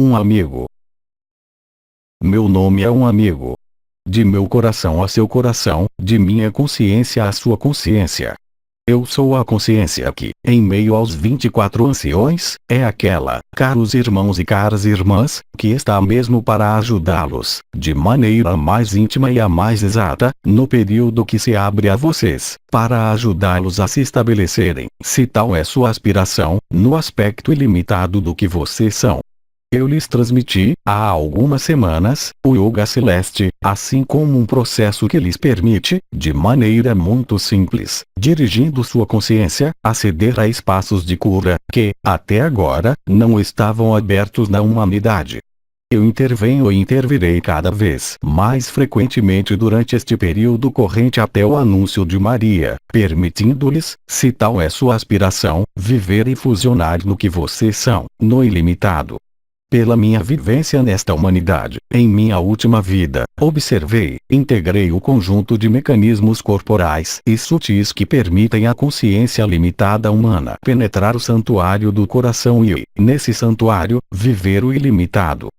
Um amigo. Meu nome é um amigo. De meu coração a seu coração, de minha consciência à sua consciência. Eu sou a consciência que, em meio aos 24 anciões, é aquela, caros irmãos e caras irmãs, que está mesmo para ajudá-los, de maneira mais íntima e a mais exata, no período que se abre a vocês, para ajudá-los a se estabelecerem, se tal é sua aspiração, no aspecto ilimitado do que vocês são. Eu lhes transmiti, há algumas semanas, o Yoga Celeste, assim como um processo que lhes permite, de maneira muito simples, dirigindo sua consciência, aceder a espaços de cura, que, até agora, não estavam abertos na humanidade. Eu intervenho e intervirei cada vez mais frequentemente durante este período corrente até o anúncio de Maria, permitindo-lhes, se tal é sua aspiração, viver e fusionar no que vocês são, no ilimitado. Pela minha vivência nesta humanidade, em minha última vida, observei, integrei o conjunto de mecanismos corporais e sutis que permitem à consciência limitada humana penetrar o santuário do coração e, nesse santuário, viver o ilimitado.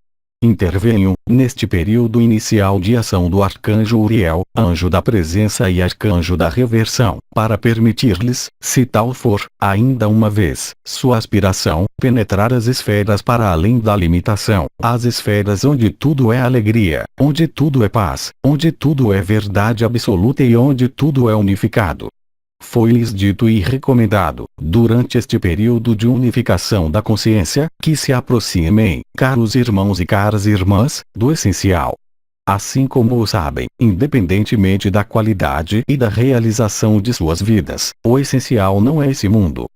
Intervenho, neste período inicial de ação do arcanjo Uriel, anjo da presença e arcanjo da reversão, para permitir-lhes, se tal for, ainda uma vez, sua aspiração, penetrar as esferas para além da limitação, as esferas onde tudo é alegria, onde tudo é paz, onde tudo é verdade absoluta e onde tudo é unificado. Foi-lhes dito e recomendado, durante este período de unificação da consciência, que se aproximem, caros irmãos e caras irmãs, do essencial. Assim como o sabem, independentemente da qualidade e da realização de suas vidas, o essencial não é esse mundo.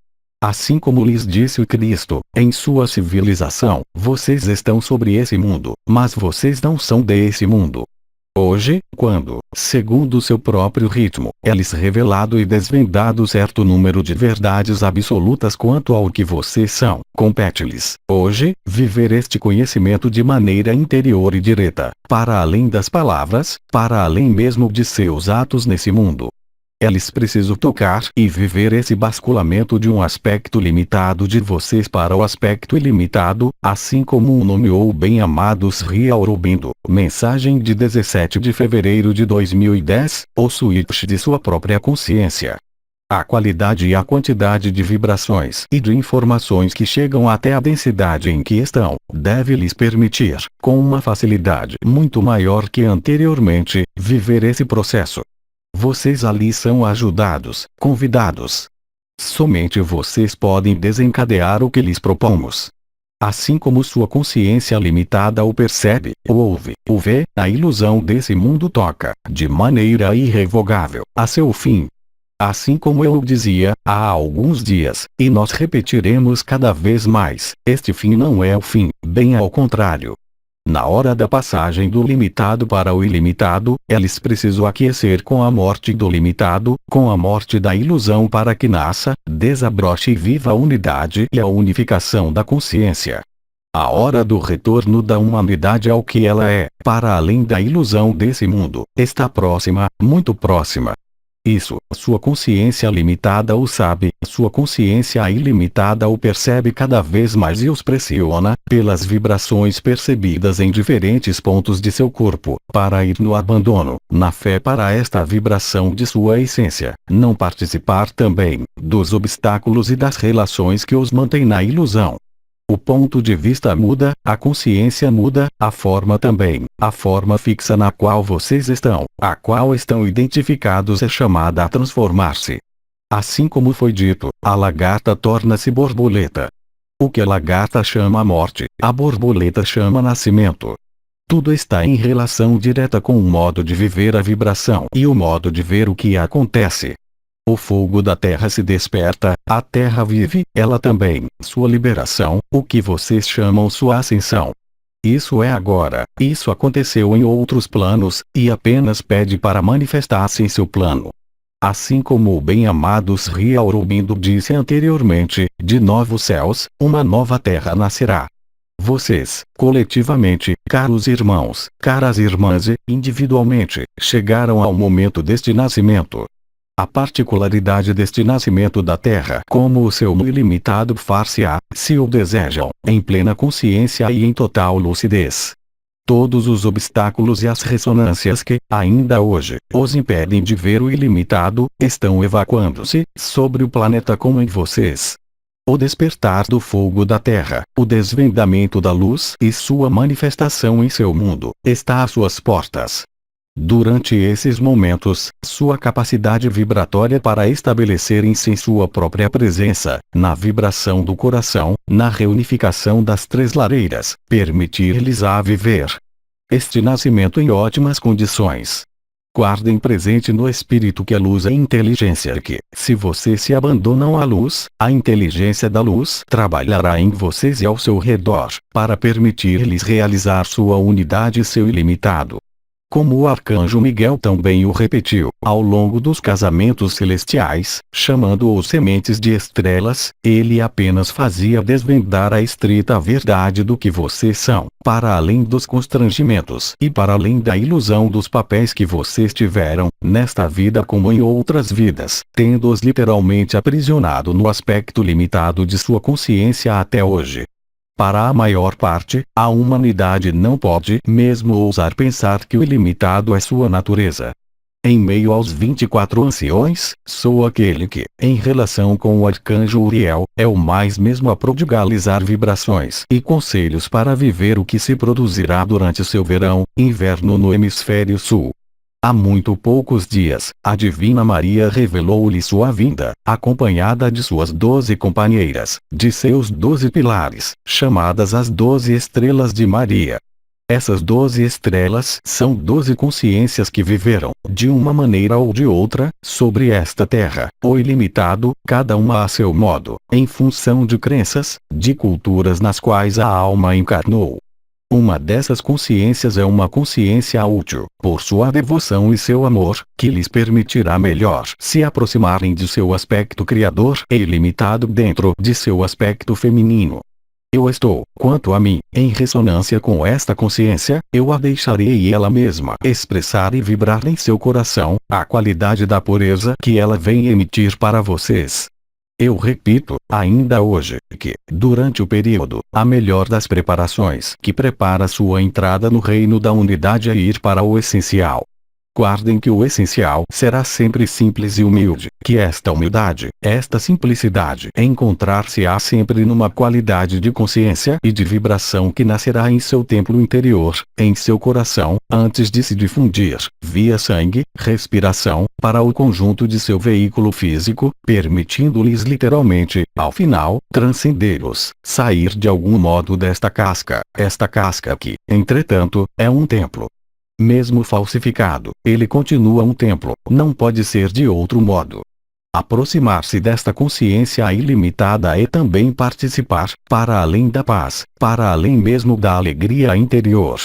Assim como lhes disse o Cristo, em sua civilização, vocês estão sobre esse mundo, mas vocês não são desse mundo. Hoje, quando, segundo seu próprio ritmo, é-lhes revelado e desvendado certo número de verdades absolutas quanto ao que vocês são, compete-lhes, hoje, viver este conhecimento de maneira interior e direta, para além das palavras, para além mesmo de seus atos nesse mundo. É-lhes preciso tocar e viver esse basculamento de um aspecto limitado de vocês para o aspecto ilimitado, assim como o nomeou o bem-amado Sri Aurobindo, mensagem de 17 de fevereiro de 2010, o switch de sua própria consciência. A qualidade e a quantidade de vibrações e de informações que chegam até a densidade em que estão, deve lhes permitir, com uma facilidade muito maior que anteriormente, viver esse processo. Vocês ali são ajudados, convidados. Somente vocês podem desencadear o que lhes propomos. Assim como sua consciência limitada o percebe, o ouve, o vê, a ilusão desse mundo toca, de maneira irrevogável, a seu fim. Assim como eu o dizia, há alguns dias, e nós repetiremos cada vez mais, este fim não é o fim, bem ao contrário. Na hora da passagem do limitado para o ilimitado, é-lhes preciso aquecer com a morte do limitado, com a morte da ilusão para que nasça, desabroche e viva a unidade e a unificação da consciência. A hora do retorno da humanidade ao que ela é, para além da ilusão desse mundo, está próxima, muito próxima. Isso, sua consciência limitada o sabe, sua consciência ilimitada o percebe cada vez mais e os pressiona, pelas vibrações percebidas em diferentes pontos de seu corpo, para ir no abandono, na fé para esta vibração de sua essência, não participar também, dos obstáculos e das relações que os mantêm na ilusão. O ponto de vista muda, a consciência muda, a forma também, a forma fixa na qual vocês estão, a qual estão identificados é chamada a transformar-se. Assim como foi dito, a lagarta torna-se borboleta. O que a lagarta chama a morte, a borboleta chama nascimento. Tudo está em relação direta com o modo de viver a vibração e o modo de ver o que acontece. O fogo da terra se desperta, a terra vive, ela também, sua liberação, o que vocês chamam sua ascensão. Isso é agora, isso aconteceu em outros planos, e apenas pede para manifestar-se em seu plano. Assim como o bem-amado Sri Aurobindo disse anteriormente, de novos céus, uma nova terra nascerá. Vocês, coletivamente, caros irmãos, caras irmãs e, individualmente, chegaram ao momento deste nascimento. A particularidade deste nascimento da Terra, como o seu ilimitado far-se-á, se o desejam, em plena consciência e em total lucidez. Todos os obstáculos e as ressonâncias que, ainda hoje, os impedem de ver o ilimitado, estão evacuando-se, sobre o planeta como em vocês. O despertar do fogo da Terra, o desvendamento da luz e sua manifestação em seu mundo, está às suas portas. Durante esses momentos, sua capacidade vibratória para estabelecer em si sua própria presença, na vibração do coração, na reunificação das três lareiras, permitir-lhes a viver este nascimento em ótimas condições. Guardem presente no espírito que a luz é inteligência e que, se vocês se abandonam à luz, a inteligência da luz trabalhará em vocês e ao seu redor, para permitir-lhes realizar sua unidade e seu ilimitado. Como o arcanjo Miguel também o repetiu, ao longo dos casamentos celestiais, chamando-os sementes de estrelas, ele apenas fazia desvendar a estrita verdade do que vocês são, para além dos constrangimentos e para além da ilusão dos papéis que vocês tiveram, nesta vida como em outras vidas, tendo-os literalmente aprisionado no aspecto limitado de sua consciência até hoje. Para a maior parte, a humanidade não pode mesmo ousar pensar que o ilimitado é sua natureza. Em meio aos 24 anciões, sou aquele que, em relação com o arcanjo Uriel, é o mais mesmo a prodigalizar vibrações e conselhos para viver o que se produzirá durante seu verão, inverno no hemisfério sul. Há muito poucos dias, a Divina Maria revelou-lhe sua vinda, acompanhada de suas 12 companheiras, de seus 12 pilares, chamadas as 12 estrelas de Maria. Essas 12 estrelas são 12 consciências que viveram, de uma maneira ou de outra, sobre esta terra, o ilimitado, cada uma a seu modo, em função de crenças, de culturas nas quais a alma encarnou. Uma dessas consciências é uma consciência útil, por sua devoção e seu amor, que lhes permitirá melhor se aproximarem de seu aspecto criador e ilimitado dentro de seu aspecto feminino. Eu estou, quanto a mim, em ressonância com esta consciência, eu a deixarei ela mesma expressar e vibrar em seu coração, a qualidade da pureza que ela vem emitir para vocês. Eu repito, ainda hoje, que, durante o período, a melhor das preparações que prepara sua entrada no reino da unidade é ir para o essencial. Guardem que o essencial será sempre simples e humilde, que esta humildade, esta simplicidade encontrar-se-á sempre numa qualidade de consciência e de vibração que nascerá em seu templo interior, em seu coração, antes de se difundir, via sangue, respiração, para o conjunto de seu veículo físico, permitindo-lhes literalmente, ao final, transcendê-los, sair de algum modo desta casca, esta casca que, entretanto, é um templo. Mesmo falsificado, ele continua um templo, não pode ser de outro modo. Aproximar-se desta consciência ilimitada é também participar, para além da paz, para além mesmo da alegria interior.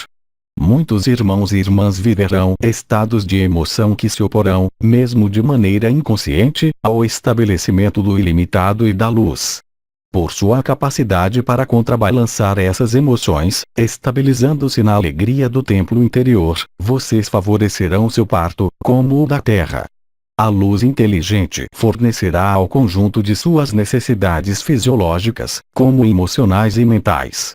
Muitos irmãos e irmãs viverão estados de emoção que se oporão, mesmo de maneira inconsciente, ao estabelecimento do ilimitado e da luz. Por sua capacidade para contrabalançar essas emoções, estabilizando-se na alegria do templo interior, vocês favorecerão seu parto, como o da terra. A luz inteligente fornecerá ao conjunto de suas necessidades fisiológicas, como emocionais e mentais.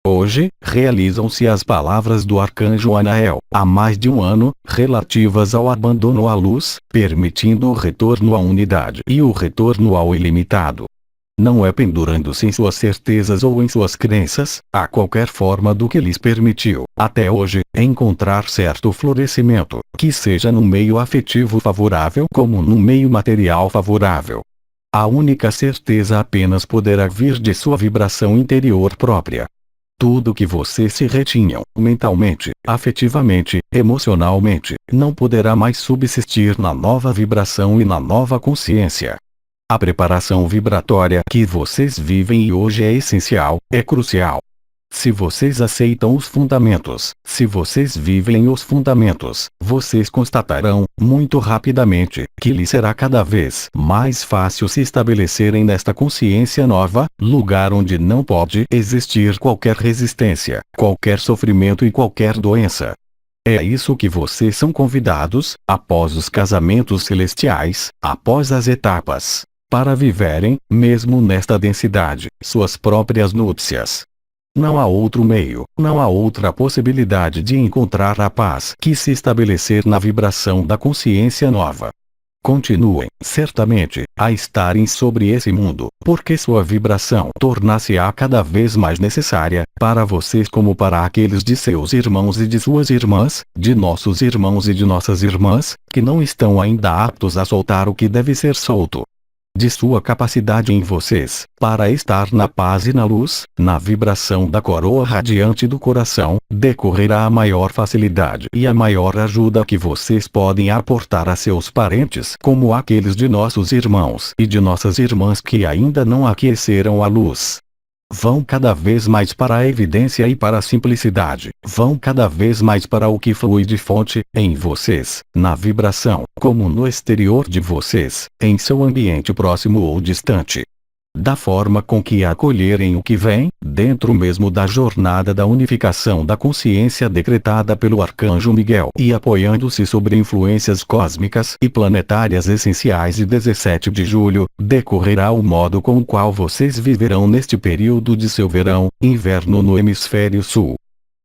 Hoje, realizam-se as palavras do arcanjo Anael, há mais de um ano, relativas ao abandono à luz, permitindo o retorno à unidade e o retorno ao ilimitado. Não é pendurando-se em suas certezas ou em suas crenças, a qualquer forma do que lhes permitiu, até hoje, encontrar certo florescimento, que seja no meio afetivo favorável como no meio material favorável. A única certeza apenas poderá vir de sua vibração interior própria. Tudo que vocês se retinham, mentalmente, afetivamente, emocionalmente, não poderá mais subsistir na nova vibração e na nova consciência. A preparação vibratória que vocês vivem e hoje é essencial, é crucial. Se vocês aceitam os fundamentos, se vocês vivem os fundamentos, vocês constatarão, muito rapidamente, que lhes será cada vez mais fácil se estabelecerem nesta consciência nova, lugar onde não pode existir qualquer resistência, qualquer sofrimento e qualquer doença. É isso que vocês são convidados, após os casamentos celestiais, após as etapas, para viverem, mesmo nesta densidade, suas próprias núpcias. Não há outro meio, não há outra possibilidade de encontrar a paz que se estabelecer na vibração da consciência nova. Continuem, certamente, a estarem sobre esse mundo, porque sua vibração torna-se-á cada vez mais necessária, para vocês como para aqueles de seus irmãos e de suas irmãs, de nossos irmãos e de nossas irmãs, que não estão ainda aptos a soltar o que deve ser solto. De sua capacidade em vocês, para estar na paz e na luz, na vibração da coroa radiante do coração, decorrerá a maior facilidade e a maior ajuda que vocês podem aportar a seus parentes como aqueles de nossos irmãos e de nossas irmãs que ainda não aqueceram a luz. Vão cada vez mais para a evidência e para a simplicidade, vão cada vez mais para o que flui de fonte, em vocês, na vibração, como no exterior de vocês, em seu ambiente próximo ou distante. Da forma com que acolherem o que vem, dentro mesmo da jornada da unificação da consciência decretada pelo Arcanjo Miguel e apoiando-se sobre influências cósmicas e planetárias essenciais de 17 de julho, decorrerá o modo com o qual vocês viverão neste período de seu verão, inverno no hemisfério sul.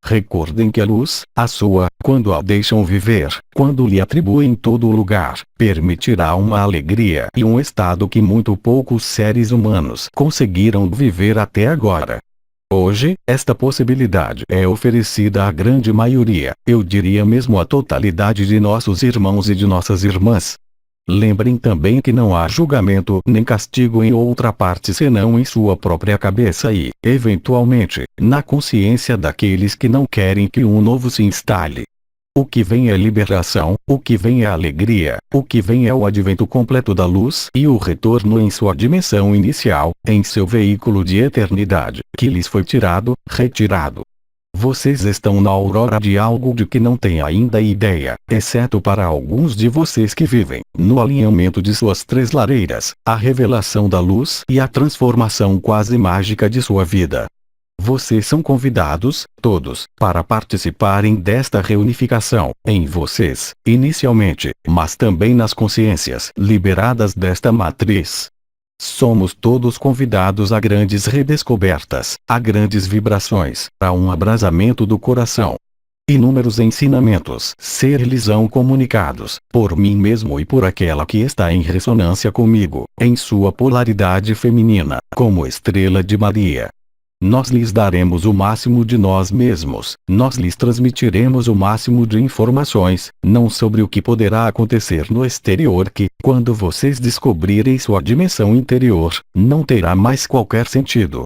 Recordem que a luz, a sua, quando a deixam viver, quando lhe atribuem todo o lugar, permitirá uma alegria e um estado que muito poucos seres humanos conseguiram viver até agora. Hoje, esta possibilidade é oferecida à grande maioria, eu diria mesmo à totalidade de nossos irmãos e de nossas irmãs. Lembrem também que não há julgamento nem castigo em outra parte senão em sua própria cabeça e, eventualmente, na consciência daqueles que não querem que um novo se instale. O que vem é liberação, o que vem é alegria, o que vem é o advento completo da luz e o retorno em sua dimensão inicial, em seu veículo de eternidade, que lhes foi retirado. Vocês estão na aurora de algo de que não têm ainda ideia, exceto para alguns de vocês que vivem, no alinhamento de suas três lareiras, a revelação da luz e a transformação quase mágica de sua vida. Vocês são convidados, todos, para participarem desta reunificação, em vocês, inicialmente, mas também nas consciências liberadas desta matriz. Somos todos convidados a grandes redescobertas, a grandes vibrações, a um abrasamento do coração. Inúmeros ensinamentos ser-lhes-ão comunicados, por mim mesmo e por aquela que está em ressonância comigo, em sua polaridade feminina, como estrela de Maria. Nós lhes daremos o máximo de nós mesmos, nós lhes transmitiremos o máximo de informações, não sobre o que poderá acontecer no exterior que, quando vocês descobrirem sua dimensão interior, não terá mais qualquer sentido.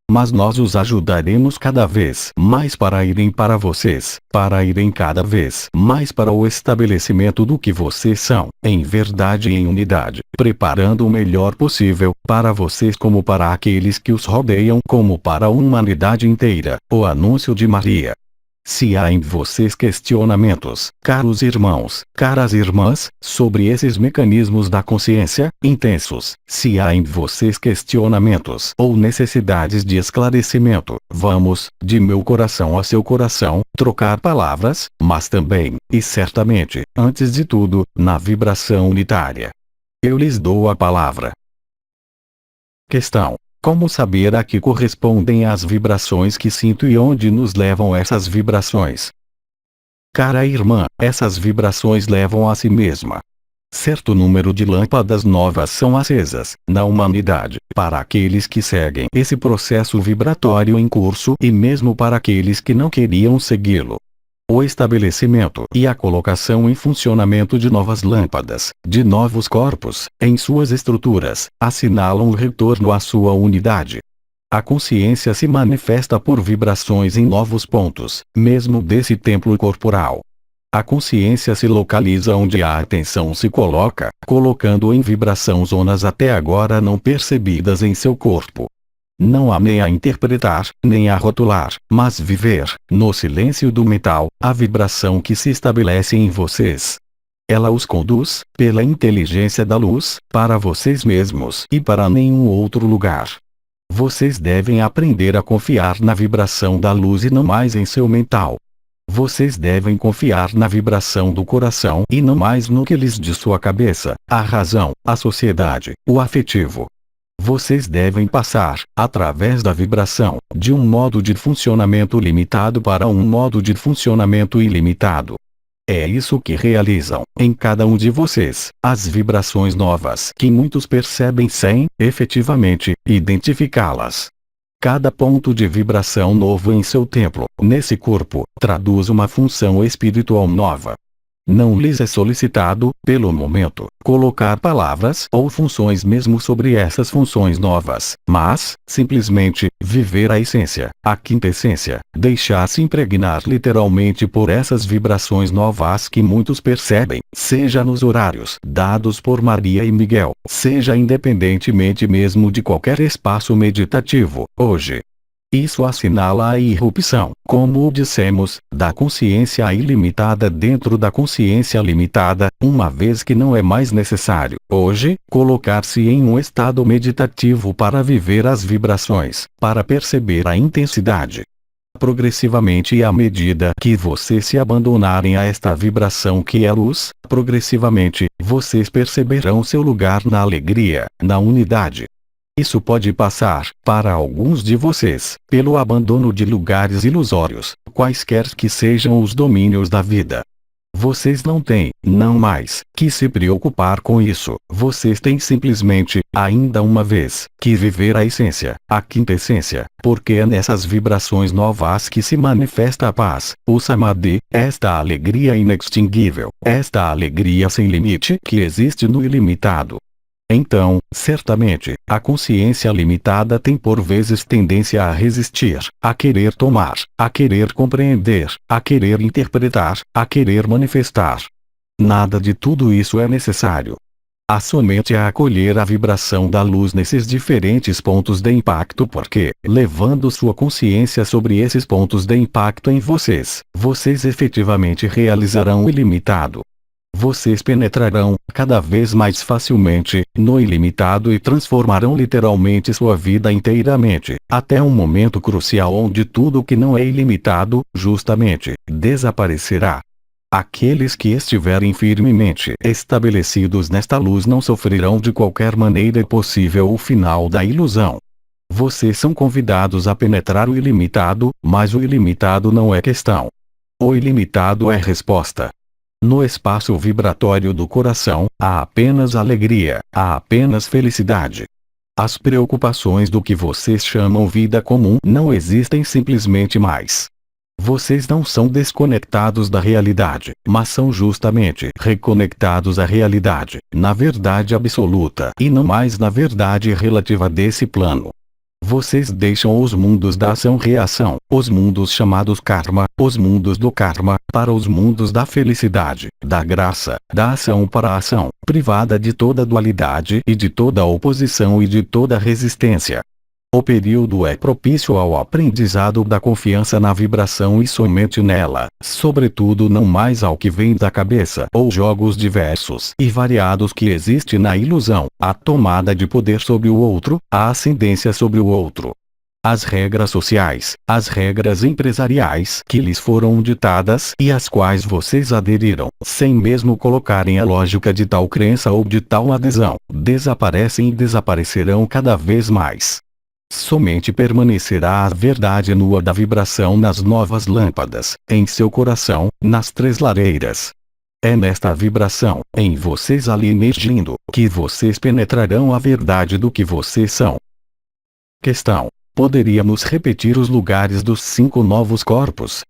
Mas nós os ajudaremos cada vez mais para irem para vocês, para irem cada vez mais para o estabelecimento do que vocês são, em verdade e em unidade, preparando o melhor possível, para vocês como para aqueles que os rodeiam como para a humanidade inteira, o anúncio de Maria. Se há em vocês questionamentos, caros irmãos, caras irmãs, sobre esses mecanismos da consciência, intensos, se há em vocês questionamentos ou necessidades de esclarecimento, vamos, de meu coração a seu coração, trocar palavras, mas também, e certamente, antes de tudo, na vibração unitária. Eu lhes dou a palavra. Questão: como saber a que correspondem as vibrações que sinto e onde nos levam essas vibrações? Cara irmã, essas vibrações levam a si mesma. Certo número de lâmpadas novas são acesas, na humanidade, para aqueles que seguem esse processo vibratório em curso e mesmo para aqueles que não queriam segui-lo. O estabelecimento e a colocação em funcionamento de novas lâmpadas, de novos corpos, em suas estruturas, assinalam o retorno à sua unidade. A consciência se manifesta por vibrações em novos pontos, mesmo desse templo corporal. A consciência se localiza onde a atenção se coloca, colocando em vibração zonas até agora não percebidas em seu corpo. Não há nem a interpretar, nem a rotular, mas viver, no silêncio do mental, a vibração que se estabelece em vocês. Ela os conduz, pela inteligência da luz, para vocês mesmos e para nenhum outro lugar. Vocês devem aprender a confiar na vibração da luz e não mais em seu mental. Vocês devem confiar na vibração do coração e não mais no que lhes diz sua cabeça, a razão, a sociedade, o afetivo. Vocês devem passar, através da vibração, de um modo de funcionamento limitado para um modo de funcionamento ilimitado. É isso que realizam, em cada um de vocês, as vibrações novas que muitos percebem sem, efetivamente, identificá-las. Cada ponto de vibração novo em seu templo, nesse corpo, traduz uma função espiritual nova. Não lhes é solicitado, pelo momento, colocar palavras ou funções mesmo sobre essas funções novas, mas, simplesmente, viver a essência, a quintessência, deixar-se impregnar literalmente por essas vibrações novas que muitos percebem, seja nos horários dados por Maria e Miguel, seja independentemente mesmo de qualquer espaço meditativo, hoje. Isso assinala a irrupção, como dissemos, da consciência ilimitada dentro da consciência limitada, uma vez que não é mais necessário, hoje, colocar-se em um estado meditativo para viver as vibrações, para perceber a intensidade. Progressivamente e à medida que vocês se abandonarem a esta vibração que é luz, progressivamente, vocês perceberão seu lugar na alegria, na unidade. Isso pode passar, para alguns de vocês, pelo abandono de lugares ilusórios, quaisquer que sejam os domínios da vida. Vocês não têm, não mais, que se preocupar com isso, vocês têm simplesmente, ainda uma vez, que viver a essência, a quintessência, porque é nessas vibrações novas que se manifesta a paz, o samadhi, esta alegria inextinguível, esta alegria sem limite que existe no ilimitado. Então, certamente, a consciência limitada tem por vezes tendência a resistir, a querer tomar, a querer compreender, a querer interpretar, a querer manifestar. Nada de tudo isso é necessário. Há somente a acolher a vibração da luz nesses diferentes pontos de impacto porque, levando sua consciência sobre esses pontos de impacto em vocês, vocês efetivamente realizarão o ilimitado. Vocês penetrarão, cada vez mais facilmente, no ilimitado e transformarão literalmente sua vida inteiramente, até um momento crucial onde tudo que não é ilimitado, justamente, desaparecerá. Aqueles que estiverem firmemente estabelecidos nesta luz não sofrerão de qualquer maneira possível o final da ilusão. Vocês são convidados a penetrar o ilimitado, mas o ilimitado não é questão. O ilimitado é resposta. No espaço vibratório do coração, há apenas alegria, há apenas felicidade. As preocupações do que vocês chamam vida comum não existem simplesmente mais. Vocês não são desconectados da realidade, mas são justamente reconectados à realidade, na verdade absoluta e não mais na verdade relativa desse plano. Vocês deixam os mundos da ação-reação, os mundos chamados karma, os mundos do karma, para os mundos da felicidade, da graça, da ação para a ação, privada de toda dualidade e de toda oposição e de toda resistência. O período é propício ao aprendizado da confiança na vibração e somente nela, sobretudo não mais ao que vem da cabeça ou jogos diversos e variados que existe na ilusão, a tomada de poder sobre o outro, a ascendência sobre o outro. As regras sociais, as regras empresariais que lhes foram ditadas e às quais vocês aderiram, sem mesmo colocarem a lógica de tal crença ou de tal adesão, desaparecem e desaparecerão cada vez mais. Somente permanecerá a verdade nua da vibração nas novas lâmpadas, em seu coração, nas três lareiras. É nesta vibração, em vocês ali emergindo, que vocês penetrarão a verdade do que vocês são. Questão: poderíamos repetir os lugares dos 5 novos corpos?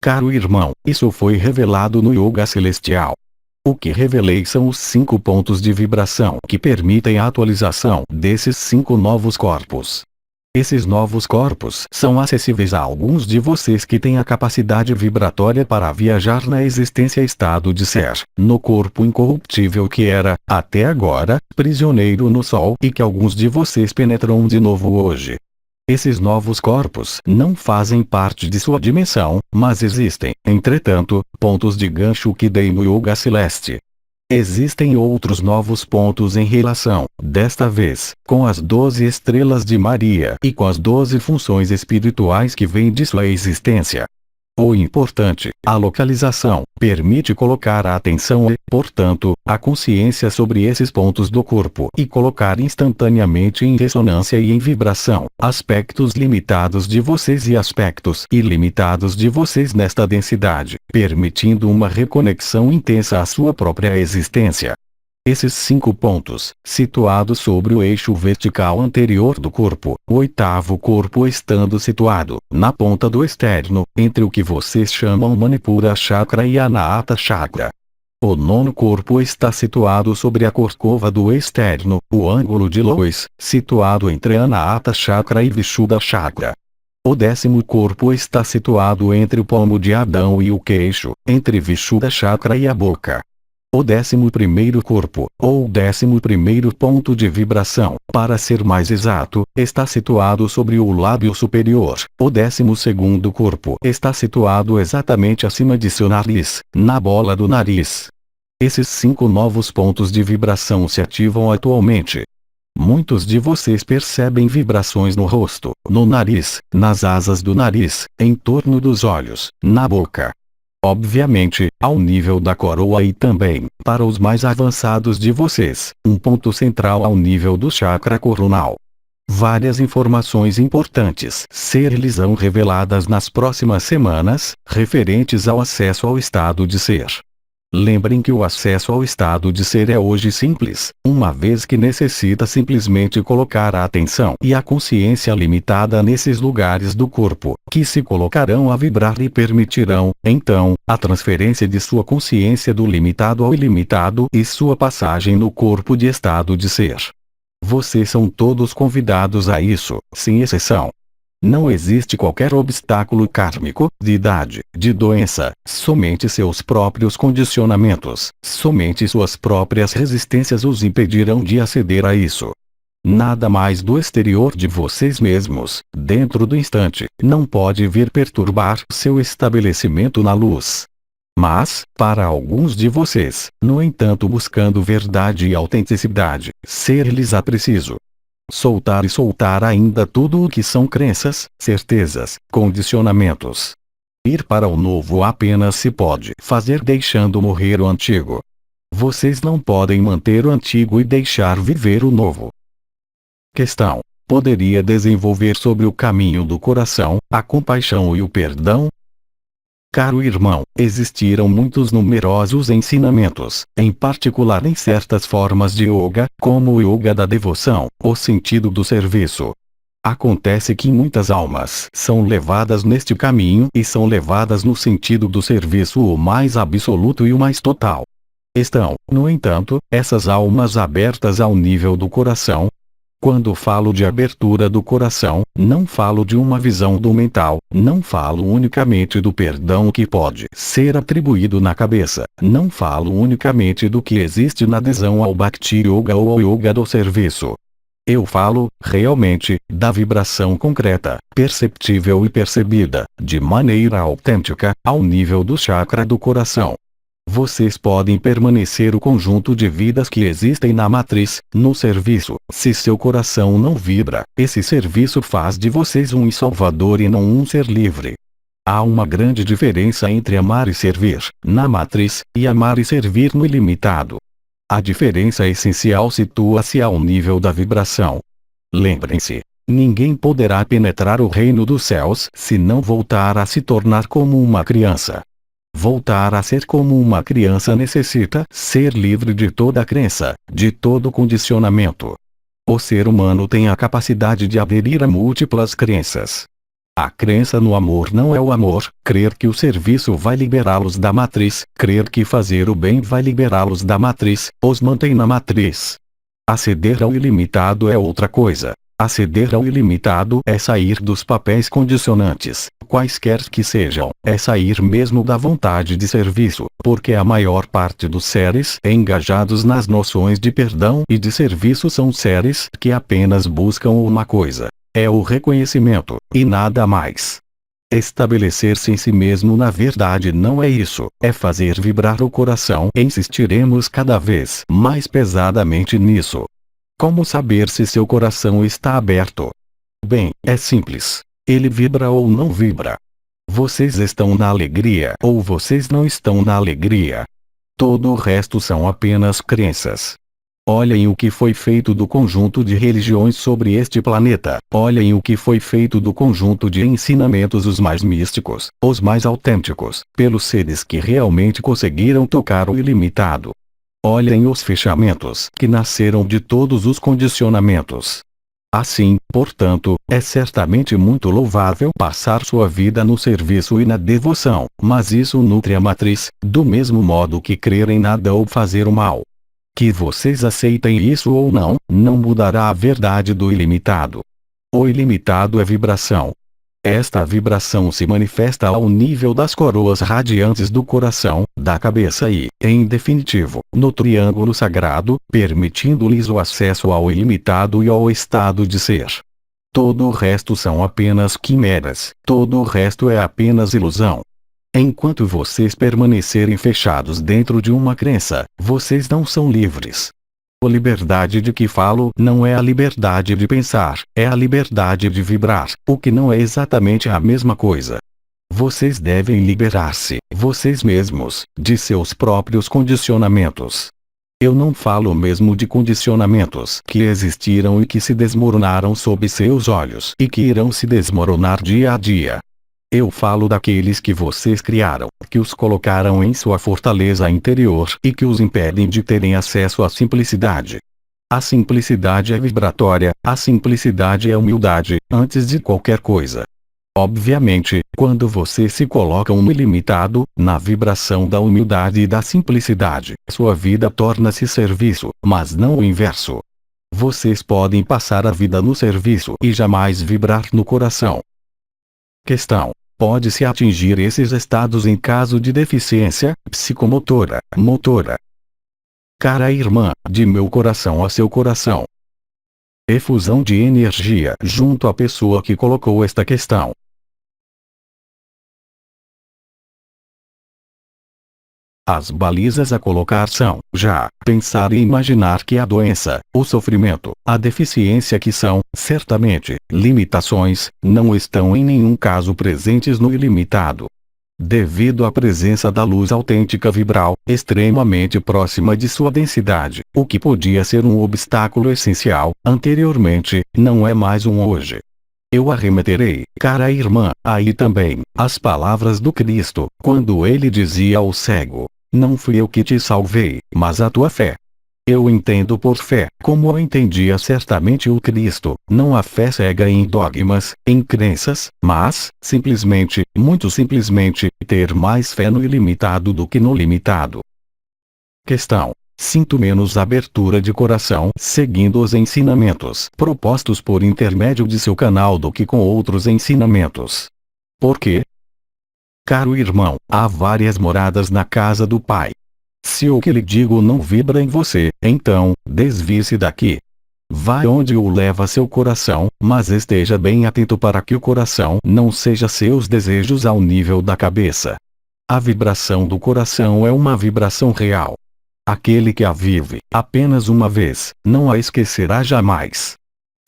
Caro irmão, isso foi revelado no Yoga Celestial. O que revelei são os 5 pontos de vibração que permitem a atualização desses 5 novos corpos. Esses novos corpos são acessíveis a alguns de vocês que têm a capacidade vibratória para viajar na existência estado de ser, no corpo incorruptível que era, até agora, prisioneiro no Sol e que alguns de vocês penetram de novo hoje. Esses novos corpos não fazem parte de sua dimensão, mas existem, entretanto, pontos de gancho que dei no Yoga Celeste. Existem outros novos pontos em relação, desta vez, com as 12 estrelas de Maria e com as 12 funções espirituais que vêm de sua existência. O importante, a localização, permite colocar a atenção e, portanto, a consciência sobre esses pontos do corpo e colocar instantaneamente em ressonância e em vibração, aspectos limitados de vocês e aspectos ilimitados de vocês nesta densidade, permitindo uma reconexão intensa à sua própria existência. Esses 5 pontos, situados sobre o eixo vertical anterior do corpo, o 8º corpo estando situado, na ponta do externo, entre o que vocês chamam Manipura Chakra e Anahata Chakra. O 9º corpo está situado sobre a corcova do externo, o ângulo de luz, situado entre Anahata Chakra e Vishuddha Chakra. O 10º corpo está situado entre o palmo de Adão e o queixo, entre Vishuddha Chakra e a boca. O 11º corpo, ou 11º ponto de vibração, para ser mais exato, está situado sobre o lábio superior. O 12º corpo está situado exatamente acima de seu nariz, na bola do nariz. Esses 5 novos pontos de vibração se ativam atualmente. Muitos de vocês percebem vibrações no rosto, no nariz, nas asas do nariz, em torno dos olhos, na boca. Obviamente, ao nível da coroa e também, para os mais avançados de vocês, um ponto central ao nível do chakra coronal. Várias informações importantes serão reveladas nas próximas semanas, referentes ao acesso ao estado de ser. Lembrem que o acesso ao estado de ser é hoje simples, uma vez que necessita simplesmente colocar a atenção e a consciência limitada nesses lugares do corpo, que se colocarão a vibrar e permitirão, então, a transferência de sua consciência do limitado ao ilimitado e sua passagem no corpo de estado de ser. Vocês são todos convidados a isso, sem exceção. Não existe qualquer obstáculo kármico, de idade, de doença, somente seus próprios condicionamentos, somente suas próprias resistências os impedirão de aceder a isso. Nada mais do exterior de vocês mesmos, dentro do instante, não pode vir perturbar seu estabelecimento na luz. Mas, para alguns de vocês, no entanto buscando verdade e autenticidade, ser-lhes preciso soltar e soltar ainda tudo o que são crenças, certezas, condicionamentos. Ir para o novo apenas se pode fazer deixando morrer o antigo. Vocês não podem manter o antigo e deixar viver o novo. Questão: poderia desenvolver sobre o caminho do coração, a compaixão e o perdão? Caro irmão, existiram muitos numerosos ensinamentos, em particular em certas formas de yoga, como o yoga da devoção, o sentido do serviço. Acontece que muitas almas são levadas neste caminho e são levadas no sentido do serviço o mais absoluto e o mais total. Estão, no entanto, essas almas abertas ao nível do coração? Quando falo de abertura do coração, não falo de uma visão do mental, não falo unicamente do perdão que pode ser atribuído na cabeça, não falo unicamente do que existe na adesão ao Bhakti Yoga ou ao Yoga do serviço. Eu falo, realmente, da vibração concreta, perceptível e percebida, de maneira autêntica, ao nível do chakra do coração. Vocês podem permanecer o conjunto de vidas que existem na matriz, no serviço. Se seu coração não vibra, esse serviço faz de vocês um salvador e não um ser livre. Há uma grande diferença entre amar e servir, na matriz, e amar e servir no ilimitado. A diferença essencial situa-se ao nível da vibração. Lembrem-se, ninguém poderá penetrar o reino dos céus se não voltar a se tornar como uma criança. Voltar a ser como uma criança necessita ser livre de toda crença, de todo condicionamento. O ser humano tem a capacidade de aderir a múltiplas crenças. A crença no amor não é o amor, crer que o serviço vai liberá-los da matriz, crer que fazer o bem vai liberá-los da matriz, os mantém na matriz. Aceder ao ilimitado é outra coisa. Aceder ao ilimitado é sair dos papéis condicionantes, quaisquer que sejam, é sair mesmo da vontade de serviço, porque a maior parte dos seres engajados nas noções de perdão e de serviço são seres que apenas buscam uma coisa: é o reconhecimento, e nada mais. Estabelecer-se em si mesmo na verdade não é isso, é fazer vibrar o coração. Insistiremos cada vez mais pesadamente nisso. Como saber se seu coração está aberto? Bem, é simples. Ele vibra ou não vibra. Vocês estão na alegria ou vocês não estão na alegria. Todo o resto são apenas crenças. Olhem o que foi feito do conjunto de religiões sobre este planeta. Olhem o que foi feito do conjunto de ensinamentos os mais místicos, os mais autênticos, pelos seres que realmente conseguiram tocar o ilimitado. Olhem os fechamentos que nasceram de todos os condicionamentos. Assim, portanto, é certamente muito louvável passar sua vida no serviço e na devoção, mas isso nutre a matriz, do mesmo modo que crer em nada ou fazer o mal. Que vocês aceitem isso ou não, não mudará a verdade do ilimitado. O ilimitado é vibração. Esta vibração se manifesta ao nível das coroas radiantes do coração, da cabeça e, em definitivo, no triângulo sagrado, permitindo-lhes o acesso ao ilimitado e ao estado de ser. Todo o resto são apenas quimeras, todo o resto é apenas ilusão. Enquanto vocês permanecerem fechados dentro de uma crença, vocês não são livres. A liberdade de que falo não é a liberdade de pensar, é a liberdade de vibrar, o que não é exatamente a mesma coisa. Vocês devem liberar-se, vocês mesmos, de seus próprios condicionamentos. Eu não falo mesmo de condicionamentos que existiram e que se desmoronaram sob seus olhos e que irão se desmoronar dia a dia. Eu falo daqueles que vocês criaram, que os colocaram em sua fortaleza interior e que os impedem de terem acesso à simplicidade. A simplicidade é vibratória, a simplicidade é humildade, antes de qualquer coisa. Obviamente, quando vocês se colocam no ilimitado, na vibração da humildade e da simplicidade, sua vida torna-se serviço, mas não o inverso. Vocês podem passar a vida no serviço e jamais vibrar no coração. Questão: pode-se atingir esses estados em caso de deficiência psicomotora, motora? Cara irmã, de meu coração a seu coração. Efusão de energia junto à pessoa que colocou esta questão. As balizas a colocar são, já, pensar e imaginar que a doença, o sofrimento, a deficiência que são, certamente, limitações, não estão em nenhum caso presentes no ilimitado. Devido à presença da luz autêntica vibral, extremamente próxima de sua densidade, o que podia ser um obstáculo essencial, anteriormente, não é mais um hoje. Eu arremeterei, cara irmã, aí também, as palavras do Cristo, quando ele dizia ao cego: não fui eu que te salvei, mas a tua fé. Eu entendo por fé, como o entendia certamente o Cristo, não a fé cega em dogmas, em crenças, mas, simplesmente, muito simplesmente, ter mais fé no ilimitado do que no limitado. Questão: sinto menos abertura de coração seguindo os ensinamentos propostos por intermédio de seu canal do que com outros ensinamentos. Por quê? Caro irmão, há várias moradas na casa do Pai. Se o que lhe digo não vibra em você, então, desvie-se daqui. Vá onde o leva seu coração, mas esteja bem atento para que o coração não seja seus desejos ao nível da cabeça. A vibração do coração é uma vibração real. Aquele que a vive, apenas uma vez, não a esquecerá jamais.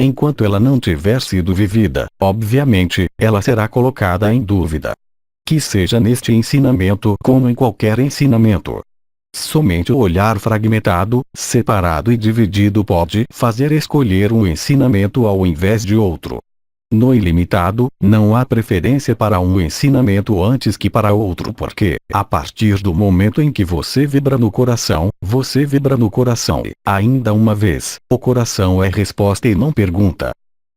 Enquanto ela não tiver sido vivida, obviamente, ela será colocada em dúvida. Que seja neste ensinamento como em qualquer ensinamento. Somente o olhar fragmentado, separado e dividido pode fazer escolher um ensinamento ao invés de outro. No ilimitado, não há preferência para um ensinamento antes que para outro porque, a partir do momento em que você vibra no coração, você vibra no coração e, ainda uma vez, o coração é resposta e não pergunta.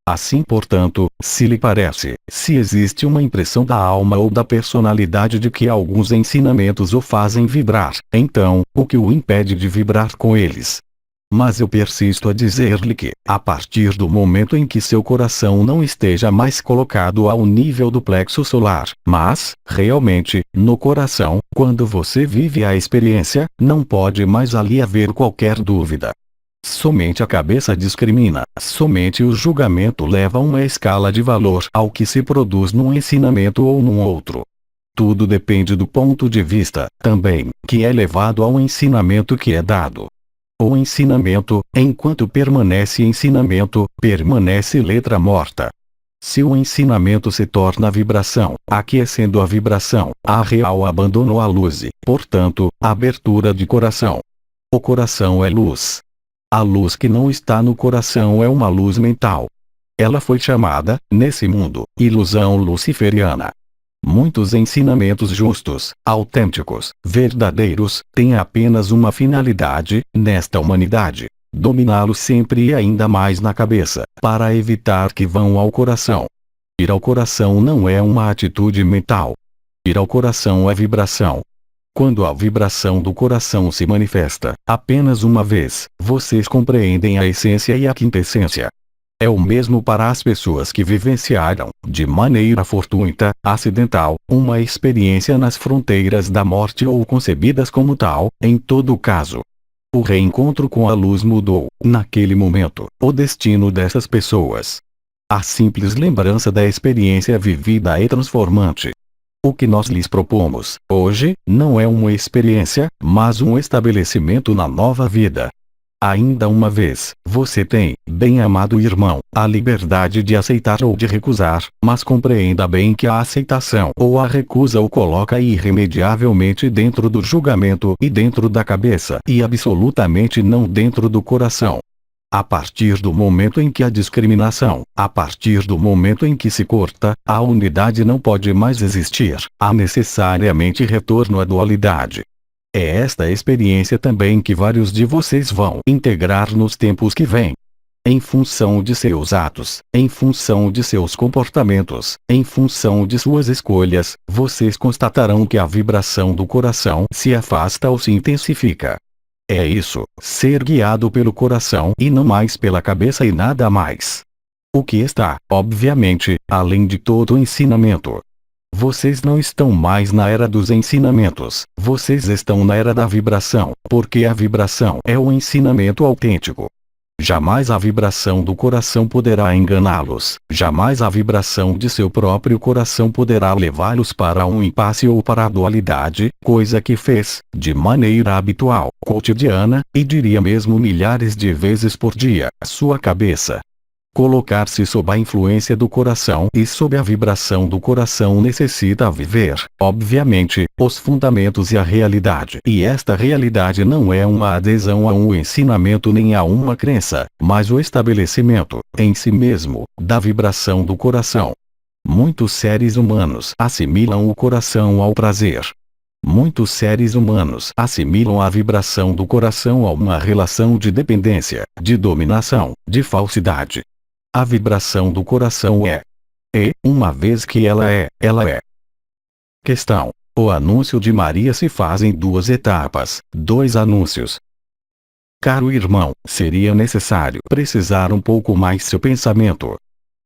Assim, portanto, se lhe parece, se existe uma impressão da alma ou da personalidade de que alguns ensinamentos o fazem vibrar, então, o que o impede de vibrar com eles? Mas eu persisto a dizer-lhe que, a partir do momento em que seu coração não esteja mais colocado ao nível do plexo solar, mas, realmente, no coração, quando você vive a experiência, não pode mais ali haver qualquer dúvida. Somente a cabeça discrimina, somente o julgamento leva uma escala de valor ao que se produz num ensinamento ou num outro. Tudo depende do ponto de vista, também, que é levado ao ensinamento que é dado. O ensinamento, enquanto permanece ensinamento, permanece letra morta. Se o ensinamento se torna vibração, aquecendo a vibração, a real abandonou a luz e, portanto, a abertura de coração. O coração é luz. A luz que não está no coração é uma luz mental. Ela foi chamada, nesse mundo, ilusão luciferiana. Muitos ensinamentos justos, autênticos, verdadeiros, têm apenas uma finalidade, nesta humanidade: dominá-lo sempre e ainda mais na cabeça, para evitar que vão ao coração. Ir ao coração não é uma atitude mental. Ir ao coração é vibração. Quando a vibração do coração se manifesta, apenas uma vez, vocês compreendem a essência e a quintessência. É o mesmo para as pessoas que vivenciaram, de maneira fortuita, acidental, uma experiência nas fronteiras da morte ou concebidas como tal. Em todo caso, o reencontro com a luz mudou, naquele momento, o destino dessas pessoas. A simples lembrança da experiência vivida é transformante. O que nós lhes propomos, hoje, não é uma experiência, mas um estabelecimento na nova vida. Ainda uma vez, você tem, bem-amado irmão, a liberdade de aceitar ou de recusar, mas compreenda bem que a aceitação ou a recusa o coloca irremediavelmente dentro do julgamento e dentro da cabeça e absolutamente não dentro do coração. A partir do momento em que a discriminação, a partir do momento em que se corta, a unidade não pode mais existir, há necessariamente retorno à dualidade. É esta experiência também que vários de vocês vão integrar nos tempos que vêm. Em função de seus atos, em função de seus comportamentos, em função de suas escolhas, vocês constatarão que a vibração do coração se afasta ou se intensifica. É isso, ser guiado pelo coração e não mais pela cabeça e nada mais. O que está, obviamente, além de todo o ensinamento. Vocês não estão mais na era dos ensinamentos, vocês estão na era da vibração, porque a vibração é o ensinamento autêntico. Jamais a vibração do coração poderá enganá-los, jamais a vibração de seu próprio coração poderá levá-los para um impasse ou para a dualidade, coisa que fez, de maneira habitual, cotidiana, e diria mesmo milhares de vezes por dia, sua cabeça. Colocar-se sob a influência do coração e sob a vibração do coração necessita viver, obviamente, os fundamentos e a realidade. E esta realidade não é uma adesão a um ensinamento nem a uma crença, mas o estabelecimento, em si mesmo, da vibração do coração. Muitos seres humanos assimilam o coração ao prazer. Muitos seres humanos assimilam a vibração do coração a uma relação de dependência, de dominação, de falsidade. A vibração do coração é. E, uma vez que ela é. Questão. O anúncio de Maria se faz em duas etapas, 2 anúncios. Caro irmão, seria necessário precisar um pouco mais seu pensamento.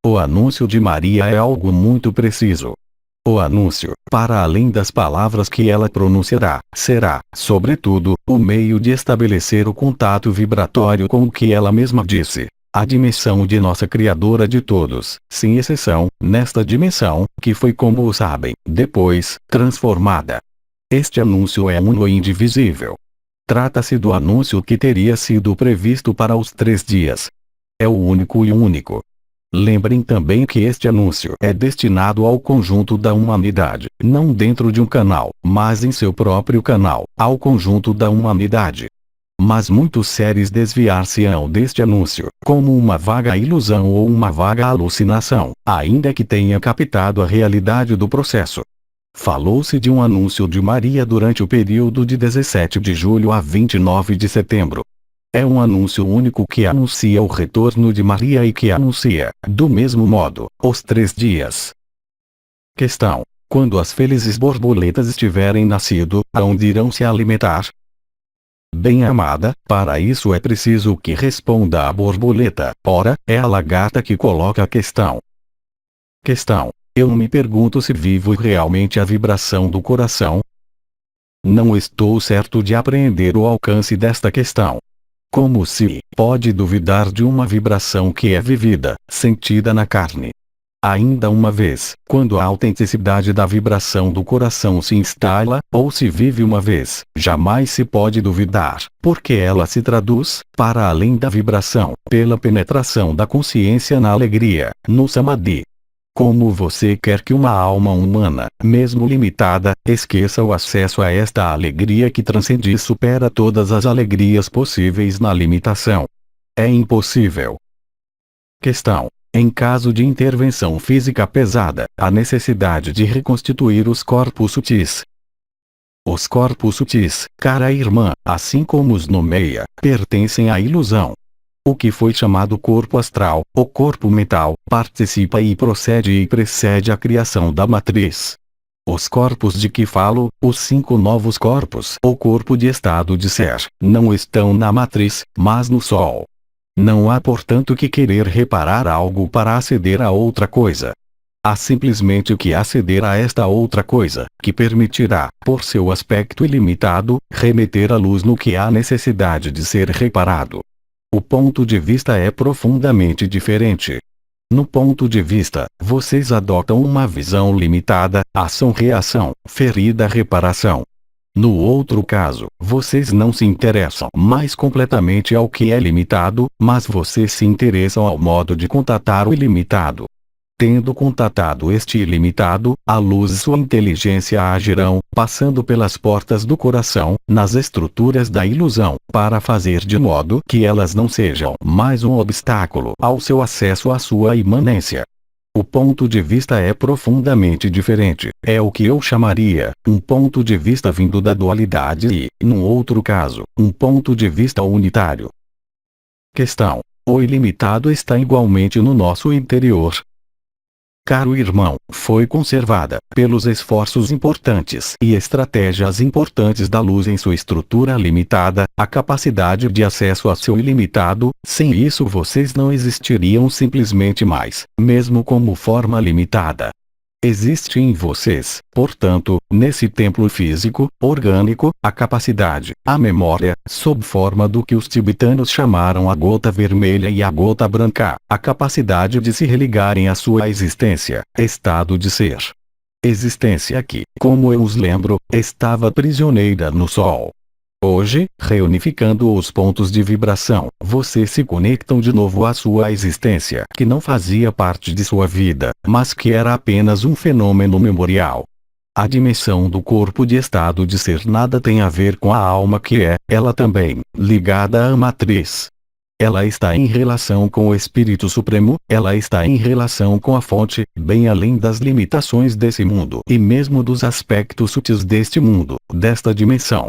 O anúncio de Maria é algo muito preciso. O anúncio, para além das palavras que ela pronunciará, será, sobretudo, o meio de estabelecer o contato vibratório com o que ela mesma disse. A dimensão de nossa Criadora de todos, sem exceção, nesta dimensão, que foi como sabem, depois, transformada. Este anúncio é uno e indivisível. Trata-se do anúncio que teria sido previsto para os 3 dias. É o único e único. Lembrem também que este anúncio é destinado ao conjunto da humanidade, não dentro de um canal, mas em seu próprio canal, ao conjunto da humanidade. Mas muitos seres desviar-se-ão deste anúncio, como uma vaga ilusão ou uma vaga alucinação, ainda que tenha captado a realidade do processo. Falou-se de um anúncio de Maria durante o período de 17 de julho a 29 de setembro. É um anúncio único que anuncia o retorno de Maria e que anuncia, do mesmo modo, os 3 dias. Questão. Quando as felizes borboletas estiverem nascido, aonde irão se alimentar? Bem-amada, para isso é preciso que responda a borboleta, ora, é a lagarta que coloca a questão. Questão. Eu me pergunto se vivo realmente a vibração do coração? Não estou certo de apreender o alcance desta questão. Como se pode duvidar de uma vibração que é vivida, sentida na carne? Ainda uma vez, quando a autenticidade da vibração do coração se instala, ou se vive uma vez, jamais se pode duvidar, porque ela se traduz, para além da vibração, pela penetração da consciência na alegria, no samadhi. Como você quer que uma alma humana, mesmo limitada, esqueça o acesso a esta alegria que transcende e supera todas as alegrias possíveis na limitação? É impossível. Questão: em caso de intervenção física pesada, a necessidade de reconstituir os corpos sutis. Os corpos sutis, cara irmã, assim como os nomeia, pertencem à ilusão. O que foi chamado corpo astral, o corpo mental, participa e procede e precede a criação da matriz. Os corpos de que falo, os 5 novos corpos, o corpo de estado de ser, não estão na matriz, mas no Sol. Não há portanto que querer reparar algo para aceder a outra coisa. Há simplesmente que aceder a esta outra coisa, que permitirá, por seu aspecto ilimitado, remeter a luz no que há necessidade de ser reparado. O ponto de vista é profundamente diferente. No ponto de vista, vocês adotam uma visão limitada, ação-reação, ferida-reparação. No outro caso, vocês não se interessam mais completamente ao que é limitado, mas vocês se interessam ao modo de contatar o ilimitado. Tendo contatado este ilimitado, a luz e sua inteligência agirão, passando pelas portas do coração, nas estruturas da ilusão, para fazer de modo que elas não sejam mais um obstáculo ao seu acesso à sua imanência. O ponto de vista é profundamente diferente, é o que eu chamaria, um ponto de vista vindo da dualidade e, num outro caso, um ponto de vista unitário. Questão: o ilimitado está igualmente no nosso interior. Caro irmão, foi conservada, pelos esforços importantes e estratégias importantes da luz em sua estrutura limitada, a capacidade de acesso a seu ilimitado. Sem isso vocês não existiriam simplesmente mais, mesmo como forma limitada. Existe em vocês, portanto, nesse templo físico, orgânico, a capacidade, a memória, sob forma do que os tibetanos chamaram a gota vermelha e a gota branca, a capacidade de se religarem à sua existência, estado de ser. Existência que, como eu os lembro, estava prisioneira no Sol. Hoje, reunificando os pontos de vibração, vocês se conectam de novo à sua existência, que não fazia parte de sua vida, mas que era apenas um fenômeno memorial. A dimensão do corpo de estado de ser nada tem a ver com a alma que é, ela também, ligada à matriz. Ela está em relação com o Espírito Supremo, ela está em relação com a fonte, bem além das limitações desse mundo e mesmo dos aspectos sutis deste mundo, desta dimensão.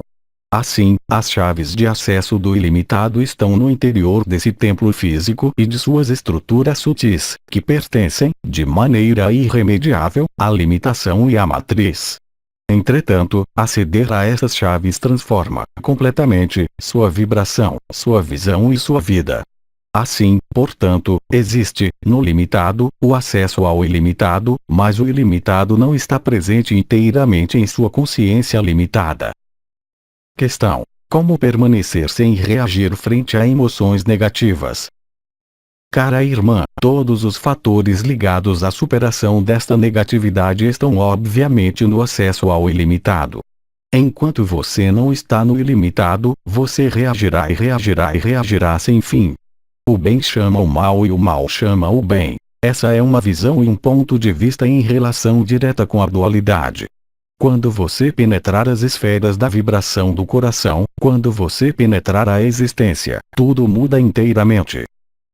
Assim, as chaves de acesso do ilimitado estão no interior desse templo físico e de suas estruturas sutis, que pertencem, de maneira irremediável, à limitação e à matriz. Entretanto, aceder a essas chaves transforma, completamente, sua vibração, sua visão e sua vida. Assim, portanto, existe, no limitado, o acesso ao ilimitado, mas o ilimitado não está presente inteiramente em sua consciência limitada. Questão: como permanecer sem reagir frente a emoções negativas? Cara irmã, todos os fatores ligados à superação desta negatividade estão obviamente no acesso ao ilimitado. Enquanto você não está no ilimitado, você reagirá e reagirá e reagirá sem fim. O bem chama o mal e o mal chama o bem. Essa é uma visão e um ponto de vista em relação direta com a dualidade. Quando você penetrar as esferas da vibração do coração, quando você penetrar a existência, tudo muda inteiramente.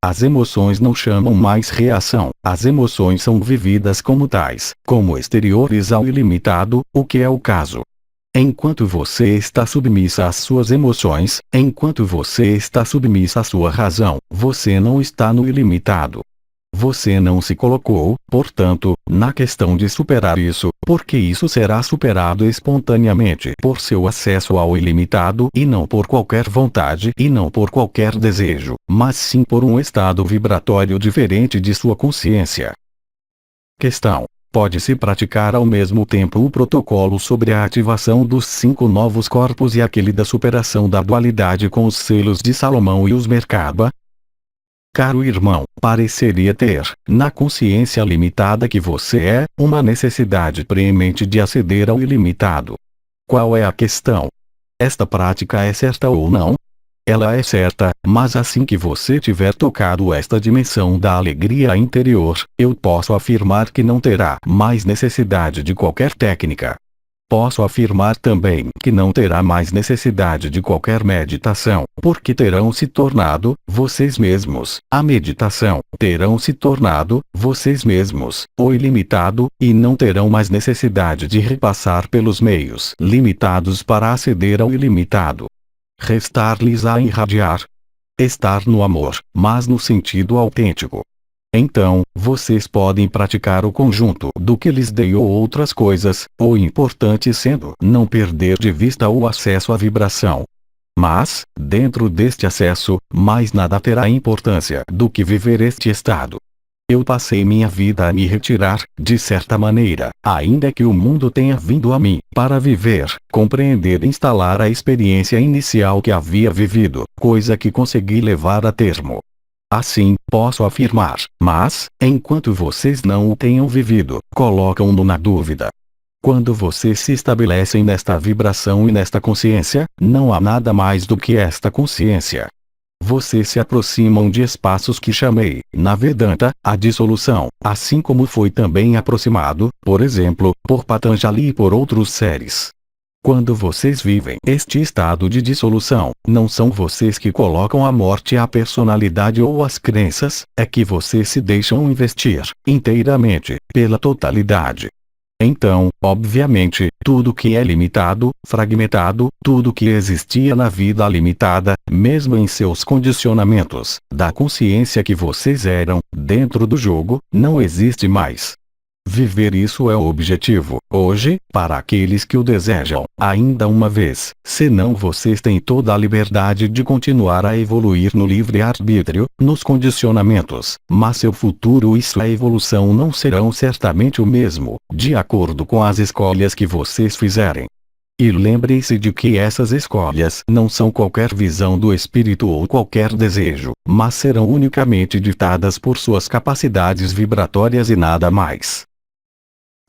As emoções não chamam mais reação, as emoções são vividas como tais, como exteriores ao ilimitado, o que é o caso. Enquanto você está submissa às suas emoções, enquanto você está submissa à sua razão, você não está no ilimitado. Você não se colocou, portanto, na questão de superar isso, porque isso será superado espontaneamente por seu acesso ao ilimitado e não por qualquer vontade e não por qualquer desejo, mas sim por um estado vibratório diferente de sua consciência. Questão: pode-se praticar ao mesmo tempo o protocolo sobre a ativação dos 5 novos corpos e aquele da superação da dualidade com os selos de Salomão e os Merkaba? Caro irmão, pareceria ter, na consciência limitada que você é, uma necessidade preemente de aceder ao ilimitado. Qual é a questão? Esta prática é certa ou não? Ela é certa, mas assim que você tiver tocado esta dimensão da alegria interior, eu posso afirmar que não terá mais necessidade de qualquer técnica. Posso afirmar também que não terá mais necessidade de qualquer meditação, porque terão se tornado, vocês mesmos, a meditação, terão se tornado, vocês mesmos, o ilimitado, e não terão mais necessidade de repassar pelos meios limitados para aceder ao ilimitado. Restar-lhes a irradiar. Estar no amor, mas no sentido autêntico. Então, vocês podem praticar o conjunto do que lhes dei ou outras coisas, o importante sendo não perder de vista o acesso à vibração. Mas, dentro deste acesso, mais nada terá importância do que viver este estado. Eu passei minha vida a me retirar, de certa maneira, ainda que o mundo tenha vindo a mim, para viver, compreender e instalar a experiência inicial que havia vivido, coisa que consegui levar a termo. Assim, posso afirmar, mas, enquanto vocês não o tenham vivido, colocam-no na dúvida. Quando vocês se estabelecem nesta vibração e nesta consciência, não há nada mais do que esta consciência. Vocês se aproximam de espaços que chamei, na Vedanta, a dissolução, assim como foi também aproximado, por exemplo, por Patanjali e por outros seres. Quando vocês vivem este estado de dissolução, não são vocês que colocam a morte à personalidade ou às crenças, é que vocês se deixam investir, inteiramente, pela totalidade. Então, obviamente, tudo que é limitado, fragmentado, tudo que existia na vida limitada, mesmo em seus condicionamentos, da consciência que vocês eram, dentro do jogo, não existe mais. Viver isso é o objetivo, hoje, para aqueles que o desejam, ainda uma vez, senão vocês têm toda a liberdade de continuar a evoluir no livre-arbítrio, nos condicionamentos, mas seu futuro e sua evolução não serão certamente o mesmo, de acordo com as escolhas que vocês fizerem. E lembrem-se de que essas escolhas não são qualquer visão do espírito ou qualquer desejo, mas serão unicamente ditadas por suas capacidades vibratórias e nada mais.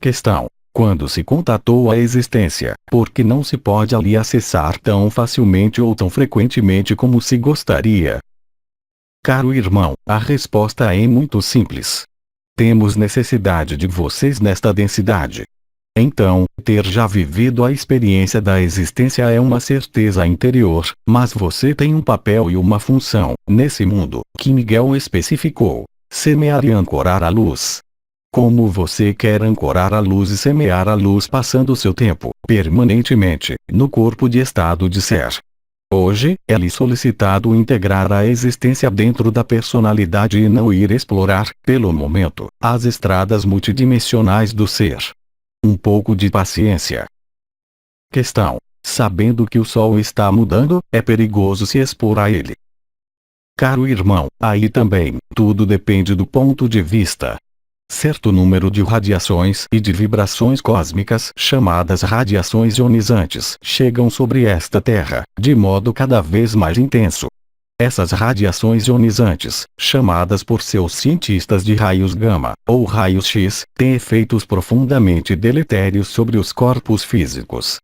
Questão: quando se contatou a existência, por que não se pode ali acessar tão facilmente ou tão frequentemente como se gostaria? Caro irmão, a resposta é muito simples. Temos necessidade de vocês nesta densidade. Então, ter já vivido a experiência da existência é uma certeza interior, mas você tem um papel e uma função, nesse mundo, que Miguel especificou: semear e ancorar a luz. Como você quer ancorar a luz e semear a luz passando seu tempo, permanentemente, no corpo de estado de ser? Hoje, é-lhe solicitado integrar a existência dentro da personalidade e não ir explorar, pelo momento, as estradas multidimensionais do ser. Um pouco de paciência. Questão: sabendo que o Sol está mudando, é perigoso se expor a ele? Caro irmão, aí também, tudo depende do ponto de vista. Certo número de radiações e de vibrações cósmicas, chamadas radiações ionizantes, chegam sobre esta Terra, de modo cada vez mais intenso. Essas radiações ionizantes, chamadas por seus cientistas de raios gama, ou raios X, têm efeitos profundamente deletérios sobre os corpos físicos.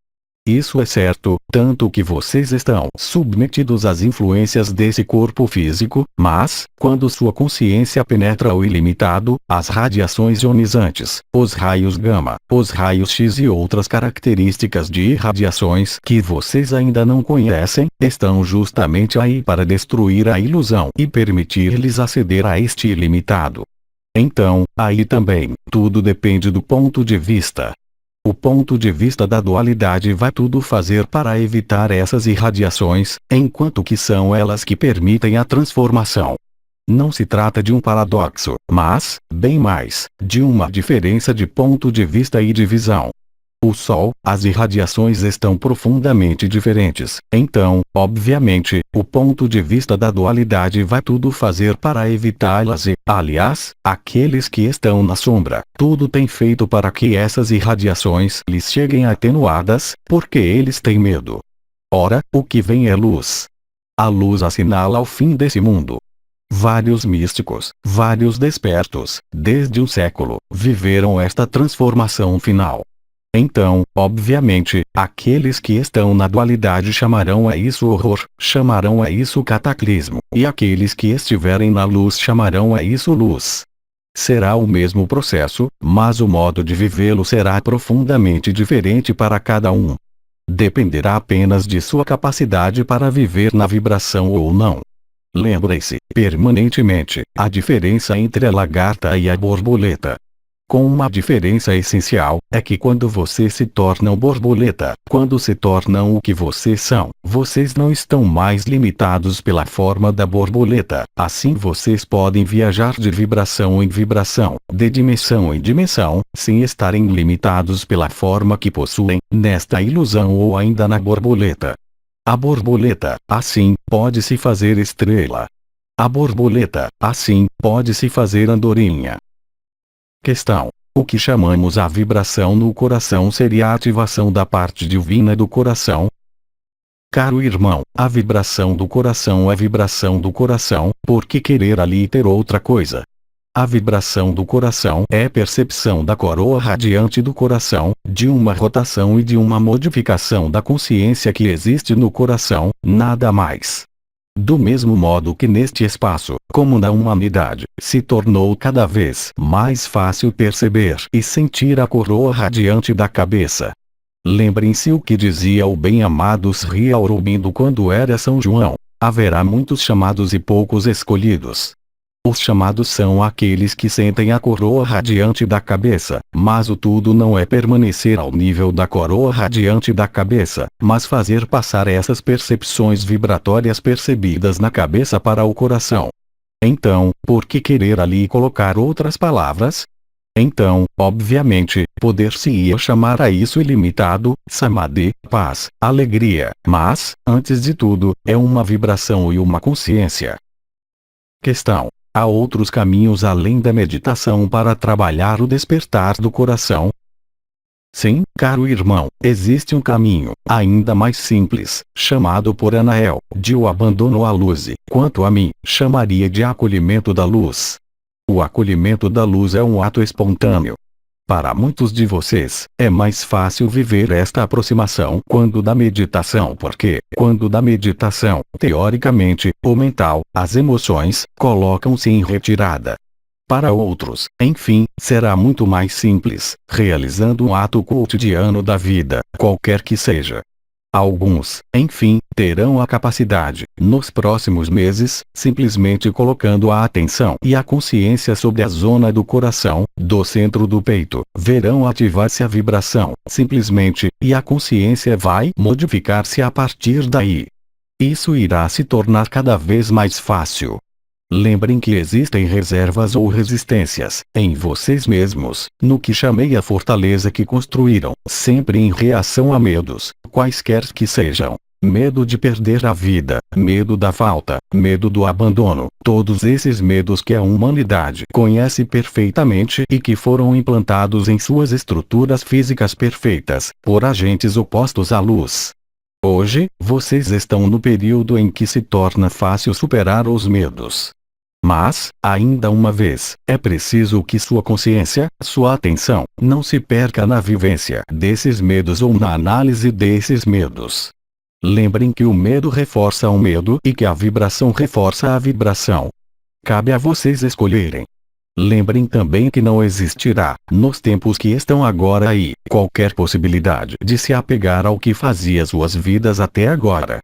Isso é certo, tanto que vocês estão submetidos às influências desse corpo físico, mas, quando sua consciência penetra o ilimitado, as radiações ionizantes, os raios gama, os raios X e outras características de irradiações que vocês ainda não conhecem, estão justamente aí para destruir a ilusão e permitir-lhes aceder a este ilimitado. Então, aí também, tudo depende do ponto de vista. O ponto de vista da dualidade vai tudo fazer para evitar essas irradiações, enquanto que são elas que permitem a transformação. Não se trata de um paradoxo, mas, bem mais, de uma diferença de ponto de vista e de visão. O Sol, as irradiações estão profundamente diferentes, então, obviamente, o ponto de vista da dualidade vai tudo fazer para evitá-las e, aliás, aqueles que estão na sombra, tudo tem feito para que essas irradiações lhes cheguem atenuadas, porque eles têm medo. Ora, o que vem é luz. A luz assinala o fim desse mundo. Vários místicos, vários despertos, desde um século, viveram esta transformação final. Então, obviamente, aqueles que estão na dualidade chamarão a isso horror, chamarão a isso cataclismo, e aqueles que estiverem na luz chamarão a isso luz. Será o mesmo processo, mas o modo de vivê-lo será profundamente diferente para cada um. Dependerá apenas de sua capacidade para viver na vibração ou não. Lembre-se, permanentemente, a diferença entre a lagarta e a borboleta. Com uma diferença essencial, é que quando vocês se tornam borboleta, quando se tornam o que vocês são, vocês não estão mais limitados pela forma da borboleta, assim vocês podem viajar de vibração em vibração, de dimensão em dimensão, sem estarem limitados pela forma que possuem, nesta ilusão ou ainda na borboleta. A borboleta, assim, pode se fazer estrela. A borboleta, assim, pode se fazer andorinha. Questão: o que chamamos a vibração no coração seria a ativação da parte divina do coração? Caro irmão, a vibração do coração é vibração do coração, por que querer ali ter outra coisa? A vibração do coração é percepção da coroa radiante do coração, de uma rotação e de uma modificação da consciência que existe no coração, nada mais. Do mesmo modo que neste espaço, como na humanidade, se tornou cada vez mais fácil perceber e sentir a coroa radiante da cabeça. Lembrem-se o que dizia o bem-amado Sri Aurobindo quando era São João: haverá muitos chamados e poucos escolhidos. Os chamados são aqueles que sentem a coroa radiante da cabeça, mas o tudo não é permanecer ao nível da coroa radiante da cabeça, mas fazer passar essas percepções vibratórias percebidas na cabeça para o coração. Então, por que querer ali colocar outras palavras? Então, obviamente, poder-se-ia chamar a isso ilimitado, samadhi, paz, alegria, mas, antes de tudo, é uma vibração e uma consciência. Questão: há outros caminhos além da meditação para trabalhar o despertar do coração? Sim, caro irmão, existe um caminho, ainda mais simples, chamado por Anael, de o abandono à luz, e, quanto a mim, chamaria de acolhimento da luz. O acolhimento da luz é um ato espontâneo. Para muitos de vocês, é mais fácil viver esta aproximação quando da meditação, porque, quando da meditação, teoricamente, o mental, as emoções, colocam-se em retirada. Para outros, enfim, será muito mais simples, realizando um ato cotidiano da vida, qualquer que seja. Alguns, enfim, terão a capacidade, nos próximos meses, simplesmente colocando a atenção e a consciência sobre a zona do coração, do centro do peito, verão ativar-se a vibração, simplesmente, e a consciência vai modificar-se a partir daí. Isso irá se tornar cada vez mais fácil. Lembrem que existem reservas ou resistências, em vocês mesmos, no que chamei a fortaleza que construíram, sempre em reação a medos, quaisquer que sejam. Medo de perder a vida, medo da falta, medo do abandono, todos esses medos que a humanidade conhece perfeitamente e que foram implantados em suas estruturas físicas perfeitas, por agentes opostos à luz. Hoje, vocês estão no período em que se torna fácil superar os medos. Mas, ainda uma vez, é preciso que sua consciência, sua atenção, não se perca na vivência desses medos ou na análise desses medos. Lembrem que o medo reforça o medo e que a vibração reforça a vibração. Cabe a vocês escolherem. Lembrem também que não existirá, nos tempos que estão agora aí, qualquer possibilidade de se apegar ao que fazia suas vidas até agora.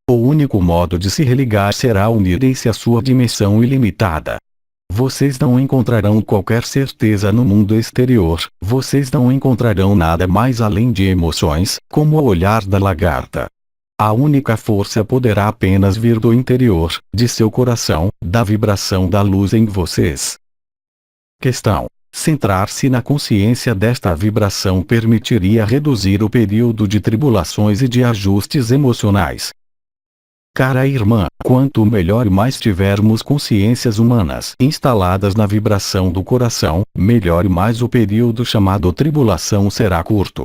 O único modo de se religar será unirem-se à sua dimensão ilimitada. Vocês não encontrarão qualquer certeza no mundo exterior, vocês não encontrarão nada mais além de emoções, como o olhar da lagarta. A única força poderá apenas vir do interior, de seu coração, da vibração da luz em vocês. Questão: centrar-se na consciência desta vibração permitiria reduzir o período de tribulações e de ajustes emocionais. Cara irmã, quanto melhor e mais tivermos consciências humanas instaladas na vibração do coração, melhor e mais o período chamado tribulação será curto.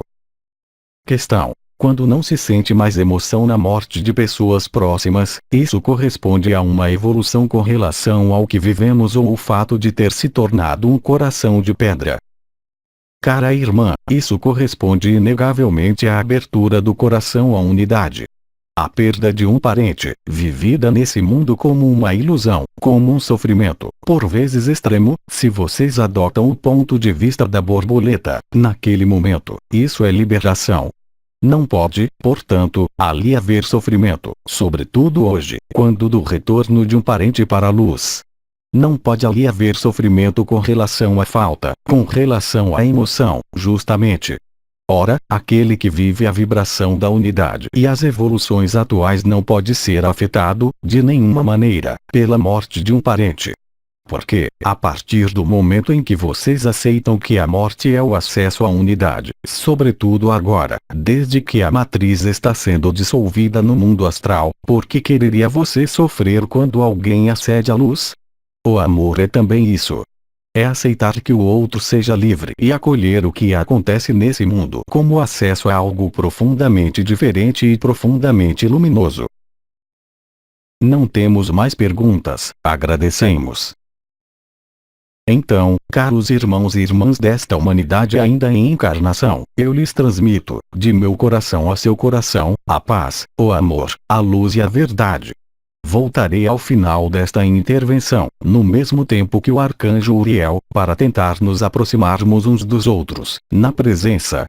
Questão: quando não se sente mais emoção na morte de pessoas próximas, isso corresponde a uma evolução com relação ao que vivemos ou o fato de ter se tornado um coração de pedra? Cara irmã, isso corresponde inegavelmente à abertura do coração à unidade. A perda de um parente, vivida nesse mundo como uma ilusão, como um sofrimento, por vezes extremo, se vocês adotam o ponto de vista da borboleta, naquele momento, isso é liberação. Não pode, portanto, ali haver sofrimento, sobretudo hoje, quando do retorno de um parente para a luz. Não pode ali haver sofrimento com relação à falta, com relação à emoção, justamente. Ora, aquele que vive a vibração da unidade e as evoluções atuais não pode ser afetado, de nenhuma maneira, pela morte de um parente. Porque, a partir do momento em que vocês aceitam que a morte é o acesso à unidade, sobretudo agora, desde que a matriz está sendo dissolvida no mundo astral, por que quereria você sofrer quando alguém acede à luz? O amor é também isso. É aceitar que o outro seja livre e acolher o que acontece nesse mundo como acesso a algo profundamente diferente e profundamente luminoso. Não temos mais perguntas, agradecemos. Então, caros irmãos e irmãs desta humanidade ainda em encarnação, eu lhes transmito, de meu coração a seu coração, a paz, o amor, a luz e a verdade. Voltarei ao final desta intervenção, no mesmo tempo que o arcanjo Uriel, para tentar nos aproximarmos uns dos outros, na presença,